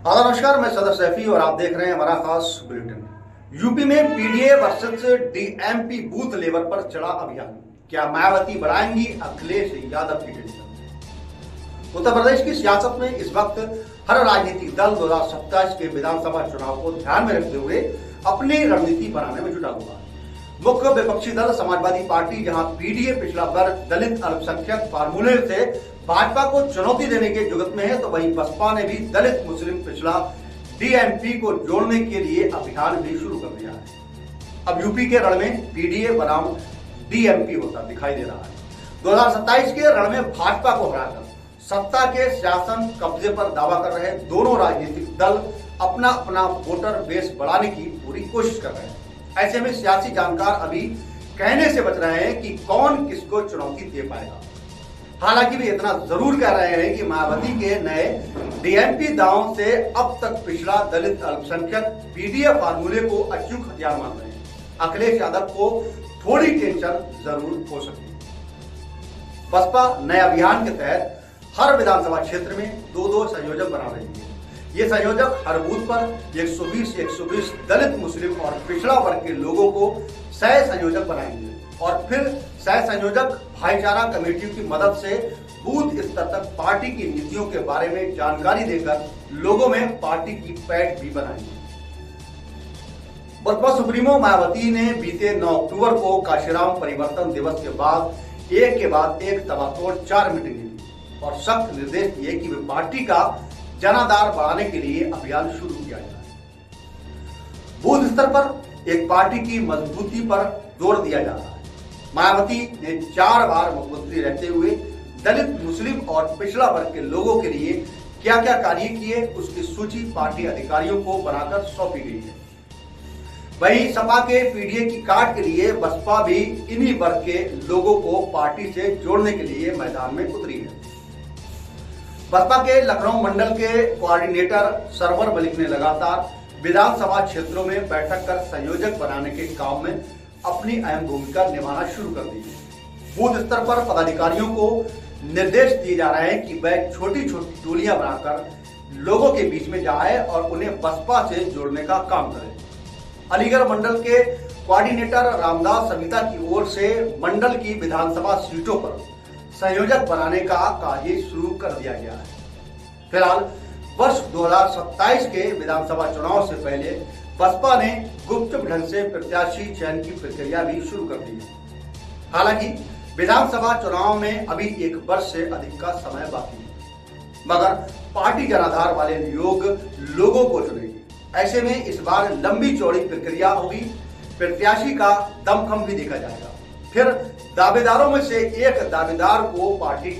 नमस्कार, मैं सदर सैफी और आप देख रहे हैं हमारा खास बुलेटिन। यूपी में PDA versus DMP booth level पर चला अभियान। क्या मायावती बढ़ाएंगी अखिलेश यादव की टेंशन? उत्तर प्रदेश की सियासत में इस वक्त हर राजनीतिक दल 2027 के विधानसभा चुनाव को ध्यान में रखते हुए अपनी रणनीति बनाने में जुटा हुआ है। मुख्य विपक्षी दल समाजवादी पार्टी जहां पीडीए पिछड़ा वर्ग दलित अल्पसंख्यक फार्मूले से भाजपा को चुनौती देने के जुगत में है, तो वहीं बसपा ने भी दलित मुस्लिम पिछड़ा डीएमपी को जोड़ने के लिए अभियान भी शुरू कर दिया है। अब यूपी के रण में पीडीए बनाम डीएमपी होता दिखाई दे रहा है। 2027 के रण में भाजपा को हराकर सत्ता के शासन कब्जे पर दावा कर रहे दोनों राजनीतिक दल अपना अपना वोटर बेस बढ़ाने की पूरी कोशिश कर रहे हैं। ऐसे में सियासी जानकार अभी कहने से बच रहे हैं कि कौन किसको चुनौती दे पाएगा। हालांकि वे इतना जरूर कह रहे हैं कि मायावती के नए डीएमपी दांव से अब तक पिछड़ा दलित अल्पसंख्यक पीडीए फार्मूले को अचूक हथियार मान रहे हैं। अखिलेश यादव को थोड़ी टेंशन जरूर हो सकती है। बसपा नए अभियान के तहत हर विधानसभा क्षेत्र में दो संयोजक बना रही है। ये संयोजक हर बूथ पर 120 दलित मुस्लिम और पिछड़ा वर्ग के लोगों को सह संयोजक बनाएंगे और फिर सह संयोजक भाईचारा कमेटियों की मदद से बूथ स्तर तक पार्टी की नीतियों के बारे में जानकारी देकर लोगों में पार्टी की पैठ भी बनाएंगे। बसपा सुप्रीमो मायावती ने बीते 9 अक्टूबर को काशीराम परिवर्तन दिवस के बाद एक तबातोड़ 4 मीटिंग ली और सख्त निर्देश दिए कि वे पार्टी का जनाधार बढ़ाने के लिए अभियान शुरू किया जाए। बूथ स्तर पर एक पार्टी की मजबूती पर जोर दिया जा रहा है। मायावती ने 4 बार मुख्यमंत्री रहते हुए दलित मुस्लिम और पिछड़ा वर्ग के लोगों के लिए क्या क्या कार्य किए उसकी सूची पार्टी अधिकारियों को बनाकर सौंपी गई है। वहीं सपा के पीडीए की काट के लिए बसपा भी इन्हीं वर्ग के लोगों को पार्टी से जोड़ने के लिए मैदान में उतरी है। बसपा के लखनऊ मंडल के कोऑर्डिनेटर सरवर मलिक ने लगातार विधानसभा क्षेत्रों में बैठक कर संयोजक बनाने के काम में अपनी अहम भूमिका निभाना शुरू कर दी है। बूथ स्तर पर पदाधिकारियों को निर्देश दिए जा रहे हैं कि वह छोटी छोटी टोलियां बनाकर लोगों के बीच में जाए और उन्हें बसपा से जोड़ने का काम करें। अलीगढ़ मंडल के कोऑर्डिनेटर रामदास सविता की ओर से मंडल की विधानसभा सीटों पर संयोजक बनाने का कार्य शुरू कर दिया गया है। फिलहाल वर्ष 2027 के विधानसभा चुनाव से पहले बसपा ने गुप्त ढंग से प्रत्याशी चयन की प्रक्रिया भी शुरू कर दी है। हालांकि विधानसभा चुनाव में अभी 1 वर्ष से अधिक का समय बाकी है, मगर पार्टी जनाधार वाले लोगों को चुनेगी। ऐसे में इस बार लंबी चौड़ी प्रक्रिया होगी। प्रत्याशी का दमखम भी देखा जाएगा, फिर दावेदारों में से एक दावेदार को पार्टी